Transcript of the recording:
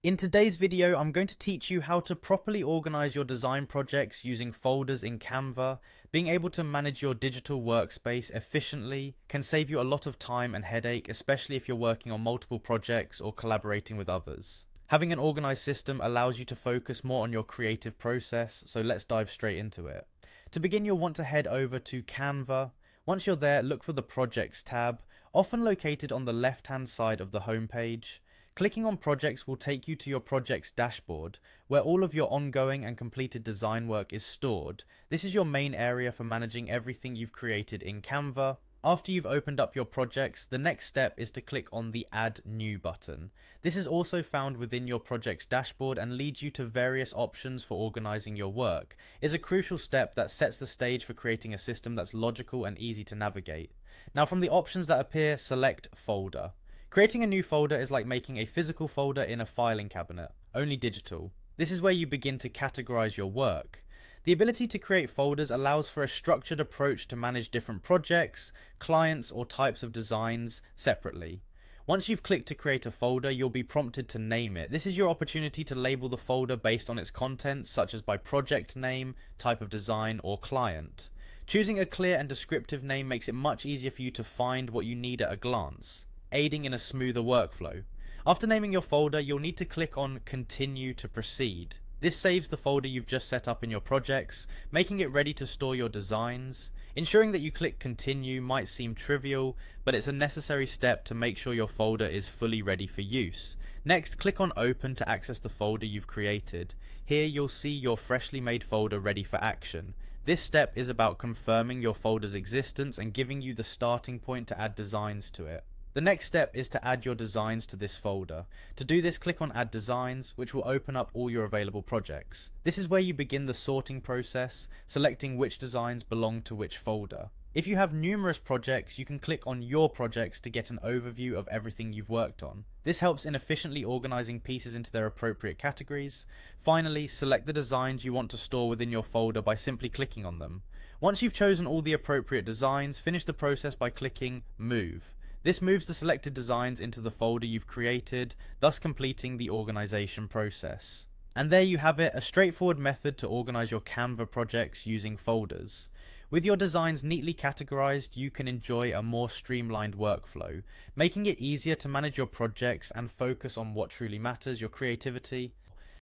In today's video, I'm going to teach you how to properly organize your design projects using folders in Canva. Being able to manage your digital workspace efficiently can save you a lot of time and headache, especially if you're working on multiple projects or collaborating with others. Having an organized system allows you to focus more on your creative process, so let's dive straight into it. To begin, you'll want to head over to Canva. Once you're there, look for the Projects tab, often located on the left-hand side of the homepage. Clicking on projects will take you to your project's dashboard, where all of your ongoing and completed design work is stored. This is your main area for managing everything you've created in Canva. After you've opened up your projects, the next step is to click on the Add New button. This is also found within your project's dashboard and leads you to various options for organizing your work. It's a crucial step that sets the stage for creating a system that's logical and easy to navigate. Now, from the options that appear, select Folder. Creating a new folder is like making a physical folder in a filing cabinet, only digital. This is where you begin to categorize your work. The ability to create folders allows for a structured approach to manage different projects, clients, or types of designs separately. Once you've clicked to create a folder, you'll be prompted to name it. This is your opportunity to label the folder based on its contents, such as by project name, type of design, or client. Choosing a clear and descriptive name makes it much easier for you to find what you need at a glance, aiding in a smoother workflow. After naming your folder, you'll need to click on Continue to proceed. This saves the folder you've just set up in your projects, making it ready to store your designs. Ensuring that you click Continue might seem trivial, but it's a necessary step to make sure your folder is fully ready for use. Next, click on Open to access the folder you've created. Here you'll see your freshly made folder ready for action. This step is about confirming your folder's existence and giving you the starting point to add designs to it. The next step is to add your designs to this folder. To do this, click on Add Designs, which will open up all your available projects. This is where you begin the sorting process, selecting which designs belong to which folder. If you have numerous projects, you can click on Your Projects to get an overview of everything you've worked on. This helps in efficiently organizing pieces into their appropriate categories. Finally, select the designs you want to store within your folder by simply clicking on them. Once you've chosen all the appropriate designs, finish the process by clicking Move. This moves the selected designs into the folder you've created, thus completing the organization process. And there you have it, a straightforward method to organize your Canva projects using folders. With your designs neatly categorized, you can enjoy a more streamlined workflow, making it easier to manage your projects and focus on what truly matters, your creativity.